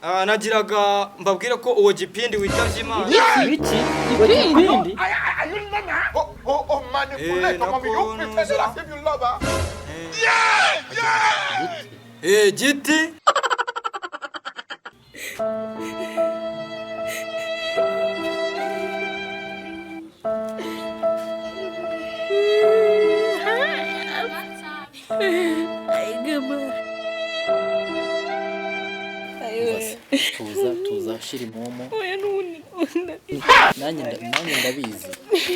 nagiraga mbabwira ko uwo gipindi witavye Imana. Iki gipindi Oh manipulate mami you pretend as if you love her. Yeah. Giti. tuza shiri momo nanjye ndabizi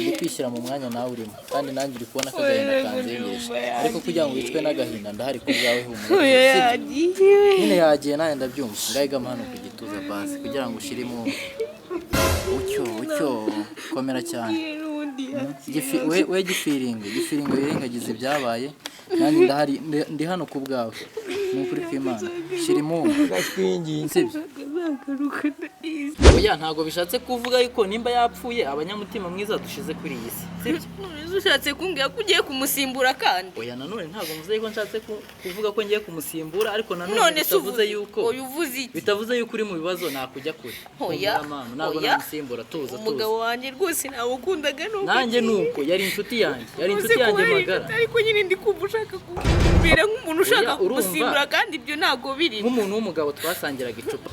ndi kwishyira mu mwanya nawe urimo kandi nanjye uri kubona kagahina kanzengereje ariko kugira ngo witwe n'agahinda ndahari ku bwawe humura nyine yagiye nanjye ndabyumva ngahiga amahano ku gituza basi kugira ngo ushirimo ucyo komera cyane we gifiringo yirengagize ibyabaye nanjye ndahari ndi hano ku bwawe n'ukuri kw'Imana shirimo gaswinginze oya ntago bishatse kuvuga yuko nimba yapfuye abanyamutima mwiza dushize kuri iyi si sibyo ushatse kumbwira ko ugiye kumusimbura kandi oya nanone ntago mvuze ko nshatse kuvuga ko ngiye kumusimbura ariko nanone bitavuze yuko bitavuze yuko uri mu bibazo nakujya kure oya ntago namusimbura tuza umugabo wanjye rwose nawukundaga nuko nanjye nuko yari inshuti yanjye magara ariko nyine ndi kumva ushaka kubera nk'umuntu ushaka kumusimbura kandi ibyo ntago biri nk'umuntu w'umugabo twasangiraga icupa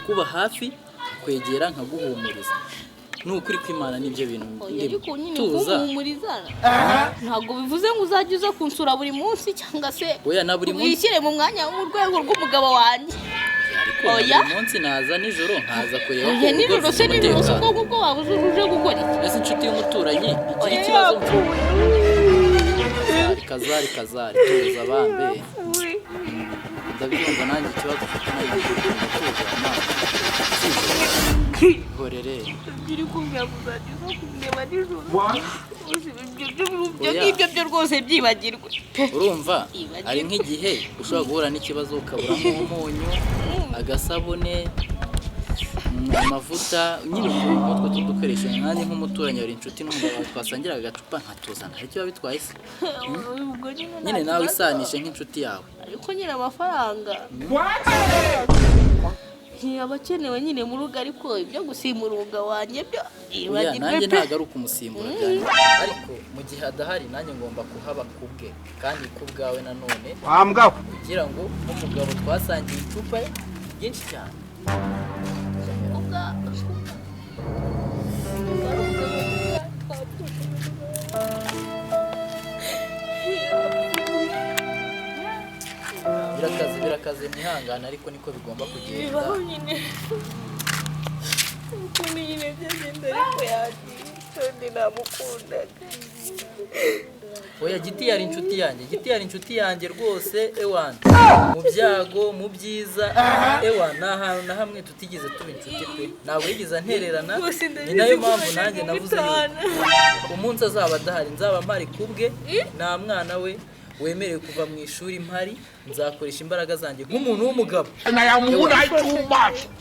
kuba hafi kwegera nkaguhumuriza n'ukuri kw'Imana nibyo bintu ariko nyine kumuhumuriza ntago bivuze ngo uzajye uza kunsura buri munsi cyangwa se oya na buri munsi wishyire mu mwanya mu rwego rw'umugabo wanjye oya buri munsi naza nijoro nkaza kureba ko nijoro se nijoro se kuko wabuze uje gukora iki ese inshuti y'umuturanyi igira ikibazo kazari tuza bambe ndabyumva nanjye ikibazo ufite gorere biri kumbwira kuzajya uza kundeba nijoro ibyo rwose byibagirwe urumva ari nk'igihe ushobora guhura n'ikibazo ukaburamo umunyu agasabune amavuta nyine utwo tudukoresha nanjye nk'umuturanyi wari inshuti n'umugabo twasangiraga agacupa nkatuzana ariko biba bitwaye se nyine nawe isanishe nk'inshuti yawe ariko nyine amafaranga abakenewe nyine mu rugo ariko ibyo gusimbura umugabo wanjye byo nanjye ntabwo ari ukumusimbura cyane ariko mu gihe adahari nanjye ngomba kuhaba kubwe kandi kubwawe nanone kugira ngo nk'umugabo twasangiye icupa byinshi cyane birakaze ntihangane ariko niko bigomba kugenda bibaho nyine ukuntu nyine byagenda ariko yagiye namukundaga oya giti yari inshuti yanjye rwose ewana mu byago mu byiza ewana nta hantu na hamwe tutigeze tuba inshuti pe ntabwo yigeze antererana ni nayo mpamvu nanjye navuze yuko umunsi azaba adahari nzaba mpari kubwe nta mwana we wemerewe kuva mu ishuri mpari nzakoresha imbaraga zanjye nk'umuntu w'umugabo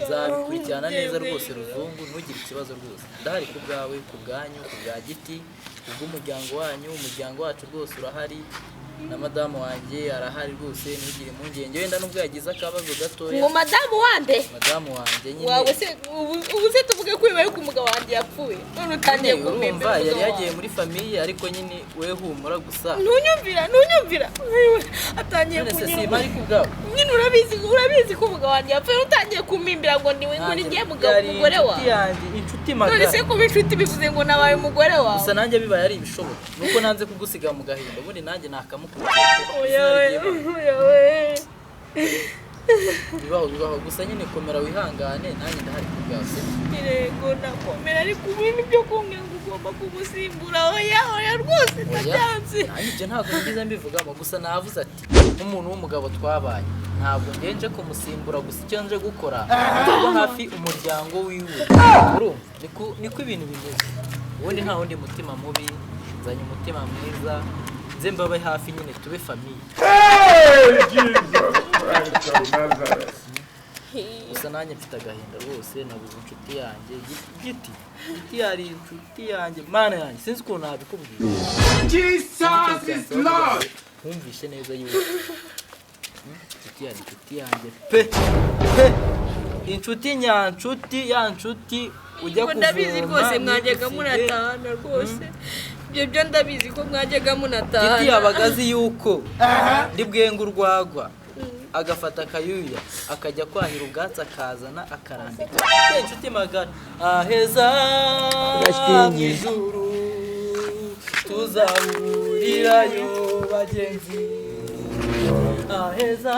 nzabikurikirana neza rwose ruzungu ntugire ikibazo rwose ndahari ku bwawe ku bwanyu ku bwa giti kubw'umuryango wanyu umuryango wacu rwose urahari na madamu wanjye arahari rwose ntugire impungenge wenda nubwo yagize akabazo gatoya ngo madamu wanjye nyine wawe se ubu se tuvuge ko bibaye ko umugabo wanjye yapfuye none utangiye kumwumva yari yagiye muri famiye ariko nyine we humura gusa ntunyumvira atangiye kunyumvira ariko ubwawe nyine urabizi ko umugabo wanjye yapfuye utangiye kumpimbira ngo niwe ngo nigiye umugore wawe inshuti magara none se kuba inshuti bivuze ngo nabaye umugore wawe gusa nanjye bibaye ari ibishoboka nuko nanze kugusiga mu gahinda ubundi nanjye nakamu bibaho gusa nyine komera wihangane nanjye ndahari kubwawe yego nakomera ariko ibintu byo kumbwira ngo ugomba kumusimbura oya rwose ndabyanze nanjye ibyo ntabwo ngize mbivugamo gusa navuze ati nk'umuntu w'umugabo twabaye ntabwo ngenje kumusimbura gusa icyo nje gukora kuba hafi umuryango wiwe urumva niko ibintu bimeze ubundi nta wundi mutima mubi nzanye umutima mwiza nze mbabe hafi nyine tube famiye gusa nanjye mfite agahinda rwose nabuze inshuti yanjye giti yari inshuti yanjye mana yanjye sinzi ukuntu nabikubwira Jesus is Lord wumvishe neza yuko giti yari inshuti yanjye pe inshuti nyanshuti ya nshuti ujya kuvoma. Ndabizi rwose mwajyaga munatahana rwose. Ibyo ndabizi ko mwajyaga munatahana. Giti yabagazi yuko ndi bwenga urwagwa agafata akayuya akajya kwahira ubwatsi akazana akarambika. Inshuti magana aheza mw'ijuru tuzahurirayo bagenzi. Aheza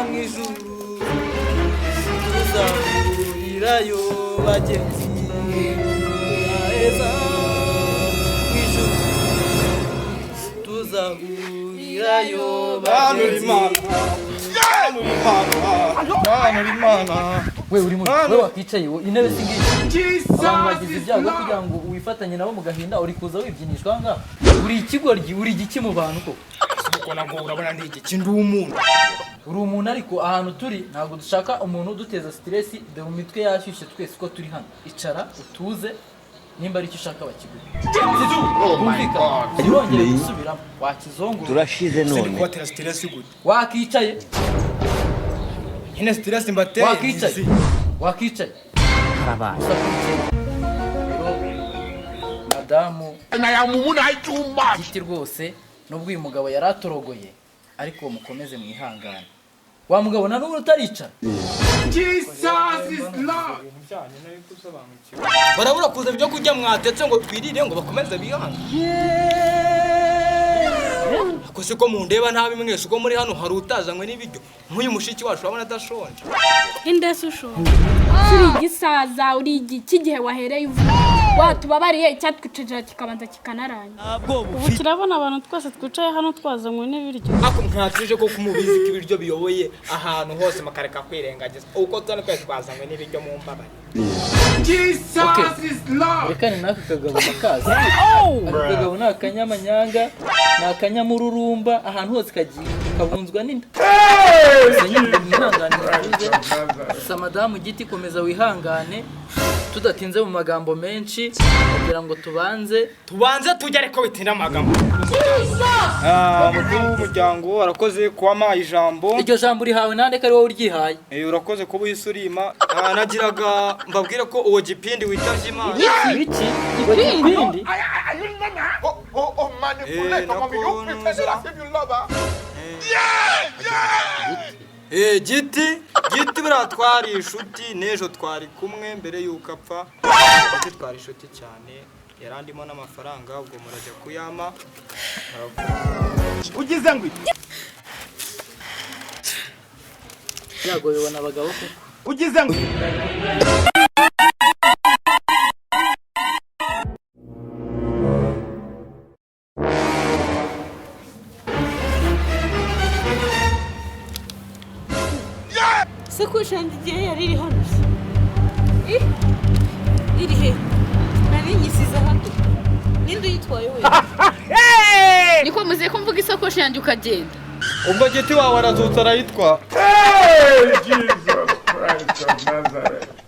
mw'ijuru tuzahurirayo bagenzi. Aheza mw'ijuru tuzahurirayo bagenzi. We uri mu we wakicaye intebe singiye. Abantu bagize ibyago kugira ngo wifatanye nabo mu gahinda uri kuza wibyinishwa nga. Uri ikigoryi uri igiki mu bantu ko. Uko nago urabona ndi iki ndi umuntu. Uri umuntu ariko ahantu turi ntago dushaka umuntu uduteza stress de mu mitwe yashyushye twese ko turi hano. Icara utuze nimba ari cyo ushaka bakigura. Oh my God. Urongere gusubiramo wakizongura. Turashize none. Sindi kwatera stress gute. Wakicaye. Ine stress mbateye. Wakicaye. Wakicaye. Karabaye. Madamu Na ya mumuna icyuma. Giti rwose nubwo uyu mugabo yaratorogoye ariko mukomeze mwihangane. Wa mugabo na n'ubu utarica. Jesus is Lord. Barabura kuza byo kujya mwatetse ngo twirire ngo bakomeze bihanga. Akose ko mundeba ntabi mwese uko muri hano hari utazanywe n'ibiryo. Nk'uyu mushiki wacu urabona adashonje. Indese ushonje. Suri gisaza uri iki gihe wahereye uvuga. Watubabariye icyatwicejera kikabanza kikanaranya. Ubu kirabona abantu twese twicaye hano twazanywe n'ibiryo. Ako mwatuje ko kumubizi ko ibiryo biyoboye ahantu hose makareka kwirengagiza. Uko tone kwese twazanywe n'ibiryo mu mbabare. Jesus is Lord. Reka ni naka kagabo makaza. Akagabo ni akanyamanyanga, ni akanyamururumba ahantu hose kagiye kabunzwa n'inda. Sa madamu Giti komeza wihangane tudatinze mu magambo menshi kugira ngo tubanze tujya ariko bitinda amagambo. Mukuru w'umuryango arakoze kuba ijambo. Iryo jambo rihawe nande kari wowe uryihaye. Urakoze kuba uhisurima. Nagiraga mbabwira ko uwo gipindi witavye Imana. Ibiki? Gipindi? Oh, manipulate mami, you prepare that if you love her. Giti biratwari inshuti nejo twari kumwe mbere yuko apfa. Giti twari inshuti cyane. Yarandimo n'amafaranga ubwo muraje kuyama. Ugize ngo Ibyago bibona abagabo ko. ugize ngo Sakoshanje igihe yari iri hano. Iri he? Nari nyisize hano. Ninde uyitwaye we? Niko muze ko mvuga isakoshi yanjye ukagenda. Ubwo Giti wawe arazutse arayitwa. Jesus Christ of Nazareth.